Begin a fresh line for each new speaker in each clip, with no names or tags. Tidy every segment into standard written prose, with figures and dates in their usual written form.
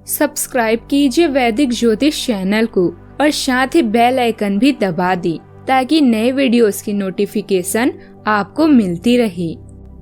Subscribe कीजिए वैदिक ज्योतिष चैनल को और साथ ही बेल आइकन भी दबा दी ताकि नए वीडियोस की नोटिफिकेशन आपको मिलती रहे।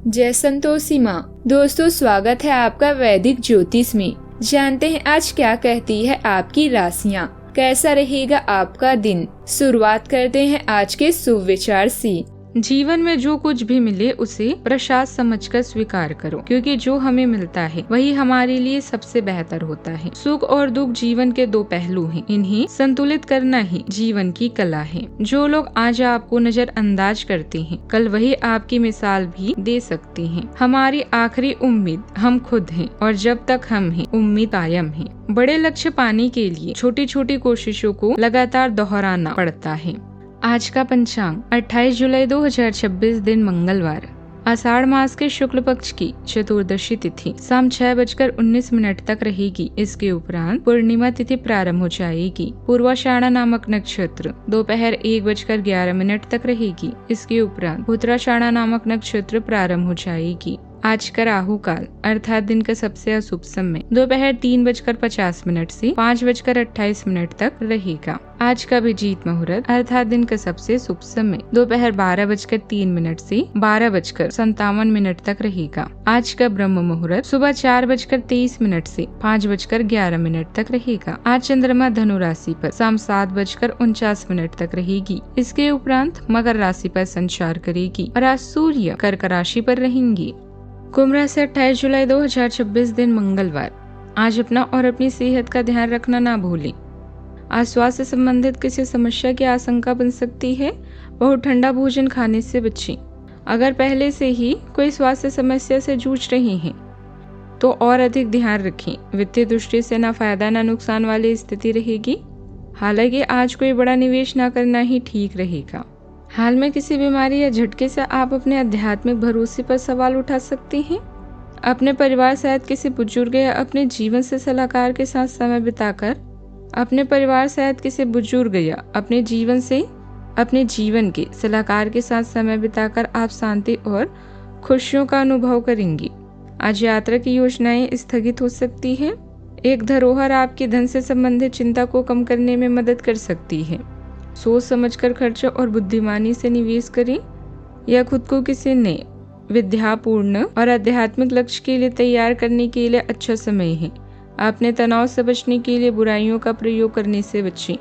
जय संतोषी माँ। दोस्तों, स्वागत है आपका वैदिक ज्योतिष में। जानते हैं आज क्या कहती है आपकी राशियाँ, कैसा रहेगा आपका दिन। शुरुआत करते हैं आज के शुभ विचार से। जीवन में जो कुछ भी मिले उसे प्रसाद समझकर स्वीकार करो, क्योंकि जो हमें मिलता है वही हमारे लिए सबसे बेहतर होता है। सुख और दुख जीवन के दो पहलू हैं, इन्हें संतुलित करना ही जीवन की कला है। जो लोग आज आपको नजरअंदाज करते हैं, कल वही आपकी मिसाल भी दे सकते हैं। हमारी आखिरी उम्मीद हम खुद हैं और जब तक हम हैं उम्मीद कायम है। बड़े लक्ष्य पाने के लिए छोटी छोटी कोशिशों को लगातार दोहराना पड़ता है। आज का पंचांग 28 जुलाई 2026 दिन मंगलवार, आषाढ़ मास के शुक्ल पक्ष की चतुर्दशी तिथि शाम 6:19 तक रहेगी। इसके उपरांत पूर्णिमा तिथि प्रारंभ हो जाएगी। पूर्वाषाढ़ा नामक नक्षत्र दोपहर 1:11 तक रहेगी। इसके उपरांत उत्तराषाढ़ा नामक नक्षत्र प्रारंभ हो जाएगी। आज का राहु काल अर्थात दिन का सबसे अशुभ समय दोपहर 3:50 से 5:28 तक रहेगा। आज का अभिजीत मुहूर्त अर्थात दिन का सबसे शुभ समय दोपहर 12:03 से 12:57 तक रहेगा। आज का ब्रह्म मुहूर्त सुबह 4:23 से 5:11 तक रहेगा। आज चंद्रमा धनु राशि पर शाम 7:49 तक रहेगी। इसके उपरांत मकर राशि पर संचार करेगी और आज सूर्य कर्क राशि पर रहेंगी। कुंभ राशि 28 जुलाई 2026 दिन मंगलवार, आज अपना और अपनी सेहत का ध्यान रखना ना भूलें। आज स्वास्थ्य संबंधित किसी समस्या की आशंका बन सकती है। बहुत ठंडा भोजन खाने से बचें। अगर पहले से ही कोई स्वास्थ्य समस्या से जूझ रहे हैं तो और अधिक ध्यान रखें। वित्तीय दृष्टि से ना फायदा ना नुकसान वाली स्थिति रहेगी। हालांकि आज कोई बड़ा निवेश ना करना ही ठीक रहेगा। हाल में किसी बीमारी या झटके से आप अपने आध्यात्मिक भरोसे पर सवाल उठा सकते हैं। अपने परिवार सहित किसी बुजुर्ग या अपने जीवन से सलाहकार के साथ समय बिताकर अपने जीवन के सलाहकार के साथ समय बिताकर आप शांति और खुशियों का अनुभव करेंगे। आज यात्रा की योजनाएं स्थगित हो सकती हैं। एक धरोहर आपकी धन से संबंधित चिंता को कम करने में मदद कर सकती है। सोच समझकर खर्च और बुद्धिमानी से निवेश करें। यह खुद को किसी नए विद्यापूर्ण और आध्यात्मिक लक्ष्य के लिए तैयार करने के लिए अच्छा समय है। अपने तनाव से बचने के लिए बुराइयों का प्रयोग करने से बचें।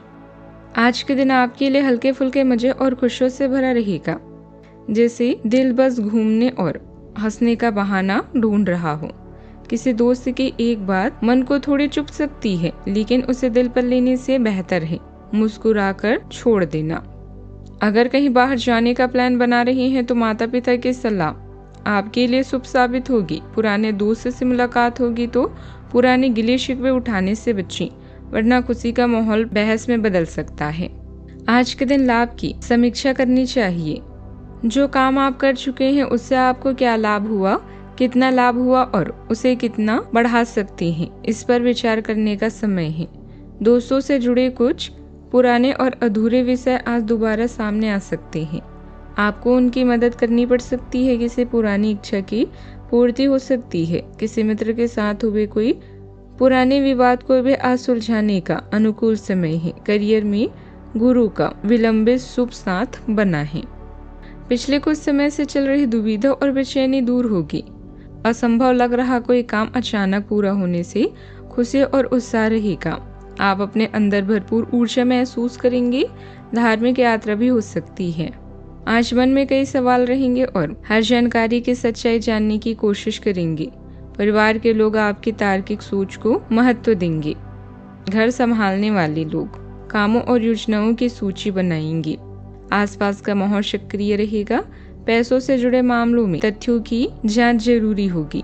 आज के दिन आपके लिए हल्के फुल्के मजे और खुशियों से भरा रहेगा, जैसे दिल बस घूमने और हंसने का बहाना ढूंढ रहा हो। किसी दोस्त की एक बात मन को थोड़ी चुभ सकती है, लेकिन उसे दिल पर लेने से बेहतर है मुस्कुराकर छोड़ देना। अगर कहीं बाहर जाने का प्लान बना रहे हैं तो माता पिता की सलाह आपके लिए शुभ साबित होगी। पुराने दोस्त से मुलाकात होगी तो पुराने गिले शिकवे उठाने से बचें, वरना खुशी का माहौल बहस में बदल सकता है। आज के दिन लाभ की समीक्षा करनी चाहिए। जो काम आप कर चुके हैं उससे आपको क्या लाभ हुआ, कितना लाभ हुआ और उसे कितना बढ़ा सकते हैं, इस पर विचार करने का समय है। दोस्तों से जुड़े कुछ पुराने और अधूरे विषय आज दोबारा सामने आ सकते हैं। आपको उनकी मदद करनी पड़ सकती है। किसी पुरानी इच्छा की पूर्ति हो सकती है। किसी मित्र के साथ हुए कोई पुराने विवाद को भी आज सुलझाने का अनुकूल समय है। करियर में गुरु का विलंबित शुभ साथ बना है। पिछले कुछ समय से चल रही दुविधा और बेचैनी दूर होगी। असंभव लग रहा कोई काम अचानक पूरा होने से खुशी और उत्साह रहेगा। आप अपने अंदर भरपूर ऊर्जा महसूस करेंगे। धार्मिक यात्रा भी हो सकती है। आज मन में कई सवाल रहेंगे और हर जानकारी की सच्चाई जानने की कोशिश करेंगे। परिवार के लोग आपकी तार्किक सोच को महत्व देंगे। घर संभालने वाले लोग कामों और योजनाओं की सूची बनाएंगे। आसपास का माहौल सक्रिय रहेगा। पैसों से जुड़े मामलों में तथ्यों की जांच जरूरी होगी।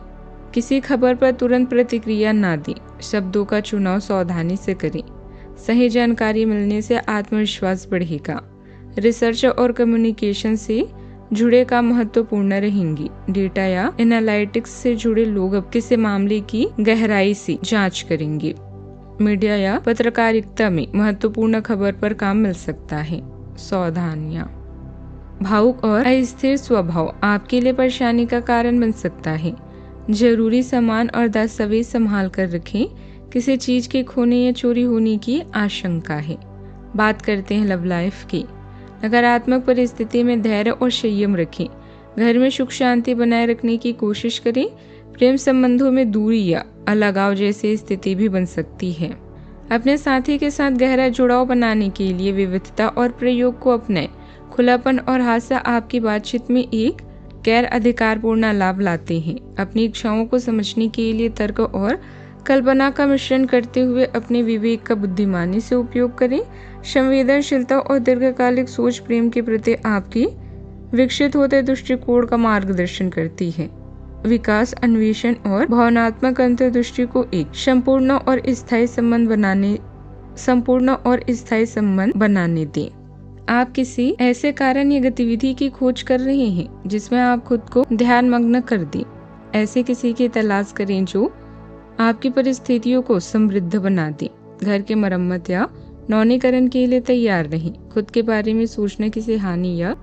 किसी खबर पर तुरंत प्रतिक्रिया ना दें। शब्दों का चुनाव सावधानी से करें। सही जानकारी मिलने से आत्मविश्वास बढ़ेगा। रिसर्च और कम्युनिकेशन से जुड़े काम महत्वपूर्ण रहेंगी। डेटा या एनालिटिक्स से जुड़े लोग अब किसी मामले की गहराई से जांच करेंगे। मीडिया या पत्रकारिता में महत्वपूर्ण खबर पर काम मिल सकता है। सावधानियां। भावुक और अस्थिर स्वभाव आपके लिए परेशानी का कारण बन सकता है। जरूरी सामान और दस्तावेज संभाल कर रखें। किसी चीज के खोने या चोरी होने की आशंका है। बात करते हैं लव लाइफ की। नकारात्मक परिस्थिति में धैर्य और संयम रखें। घर में सुख शांति बनाए रखने की कोशिश करें। प्रेम संबंधों में दूरी या अलगाव जैसी स्थिति भी बन सकती है। अपने साथी के साथ गहरा जुड़ाव बनाने के लिए विविधता और प्रयोग को अपनाएं। खुलापन और हास्य आपकी बातचीत में एक गैर अधिकारपूर्ण लाभ लाते हैं। अपनी इच्छाओं को समझने के लिए तर्क और कल्पना का मिश्रण करते हुए अपने विवेक का बुद्धिमानी से उपयोग करें। संवेदनशीलता और दीर्घकालिक सोच प्रेम के प्रति आपकी विकसित होते दृष्टिकोण का मार्गदर्शन करती है। विकास, अन्वेषण और भावनात्मक अंतर्दृष्टि को एक संपूर्ण और स्थायी संबंध बनाने दें। आप किसी ऐसे कारण या गतिविधि की खोज कर रहे हैं जिसमें आप खुद को ध्यानमग्न कर दें। ऐसे किसी की तलाश करें जो आपकी परिस्थितियों को समृद्ध बना दे। घर के मरम्मत या नवीनीकरण के लिए तैयार रहें। खुद के बारे में सोचना किसी हानि या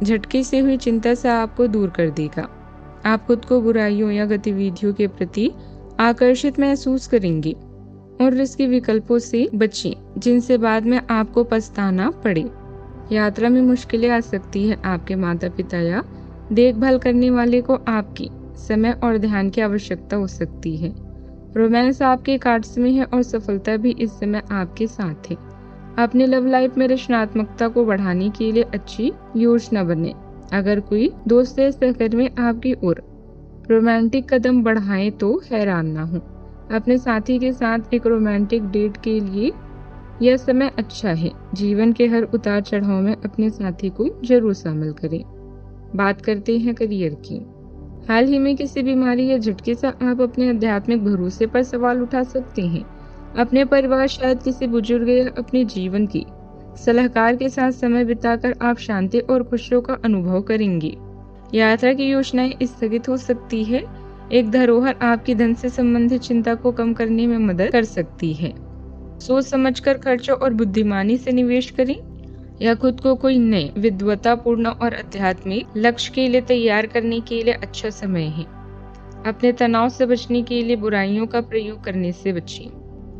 झटके से हुई चिंता से आपको दूर कर देगा। आप खुद को बुराइयों या गतिविधियों के प्रति आकर्षित महसूस करेंगे और रिस्की विकल्पों से बचें जिनसे बाद में आपको पछताना पड़े। यात्रा में मुश्किलें आ सकती है। आपके माता पिता या देखभाल करने वाले को आपकी समय और ध्यान की आवश्यकता हो सकती है। रोमांस आपके कार्ड्स में है और सफलता भी इस समय आपके साथ है। अपने लव लाइफ में रचनात्मकता को बढ़ाने के लिए अच्छी योजना बने। अगर कोई दोस्त या सहकर्मी आपकी ओर रोमांटिक कदम बढ़ाएं तो हैरान ना हो। अपने साथी के साथ एक रोमांटिक डेट के लिए यह समय अच्छा है। जीवन के हर उतार चढ़ाव में अपने साथी को जरूर शामिल करें। बात करते हैं करियर की। हाल ही में किसी बीमारी या झटके से आप अपने आध्यात्मिक भरोसे पर सवाल उठा सकते हैं। अपने परिवार, शायद किसी बुजुर्ग या अपने जीवन की सलाहकार के साथ समय बिताकर आप शांति और खुशियों का अनुभव करेंगे। यात्रा की योजनाएं स्थगित हो सकती है। एक धरोहर आपकी धन से संबंधित चिंता को कम करने में मदद कर सकती है। सोच समझकर खर्च और बुद्धिमानी से निवेश करें। यह खुद को कोई नए विद्वतापूर्ण और आध्यात्मिक लक्ष्य के लिए तैयार करने के लिए अच्छा समय है। अपने तनाव से बचने के लिए बुराइयों का प्रयोग करने से बचें।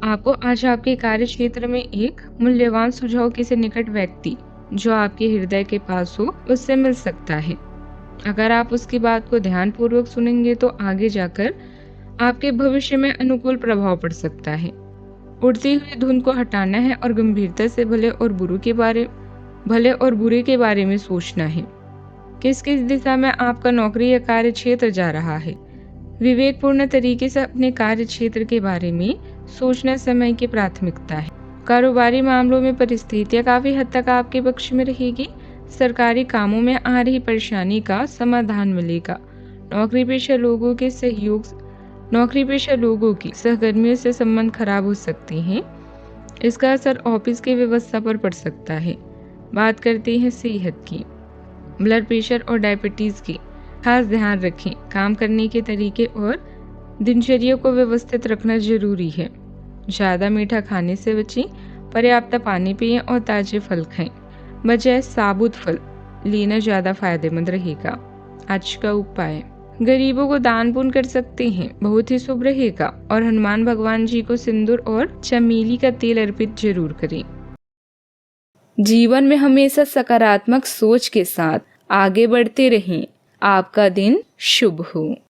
आपको आज आपके कार्य क्षेत्र में एक मूल्यवान सुझाव किसी निकट व्यक्ति जो आपके हृदय के पास हो उससे मिल सकता है। अगर आप उसकी बात को ध्यानपूर्वक सुनेंगे तो आगे जाकर आपके भविष्य में अनुकूल प्रभाव पड़ सकता है। उड़ती हुई धुंध को हटाना है और गंभीरता से भले और बुरे के बारे में सोचना है। किस किस दिशा में आपका नौकरी या कार्य क्षेत्र जा रहा है। विवेकपूर्ण तरीके से अपने कार्य क्षेत्र के बारे में सोचना समय की प्राथमिकता है। कारोबारी मामलों में परिस्थितियां काफी हद तक आपके पक्ष में रहेगी। सरकारी कामों में आ रही परेशानी का समाधान मिलेगा। नौकरी पेशा लोगों की सहकर्मियों से संबंध खराब हो सकते हैं। इसका असर ऑफिस की व्यवस्था पर पड़ सकता है। बात करते हैं सेहत की। ब्लड प्रेशर और डायबिटीज की खास ध्यान रखें। काम करने के तरीके और दिनचर्या को व्यवस्थित रखना जरूरी है। ज्यादा मीठा खाने से बचें। पर्याप्त पानी पिएं और ताजे फल खाएं। बजाय साबुत फल लेना ज्यादा फायदेमंद रहेगा। आज का उपाय, गरीबों को दान पुण्य कर सकते हैं, बहुत ही शुभ रहेगा। और हनुमान भगवान जी को सिंदूर और चमेली का तेल अर्पित जरूर करें। जीवन में हमेशा सकारात्मक सोच के साथ आगे बढ़ते रहें। आपका दिन शुभ हो।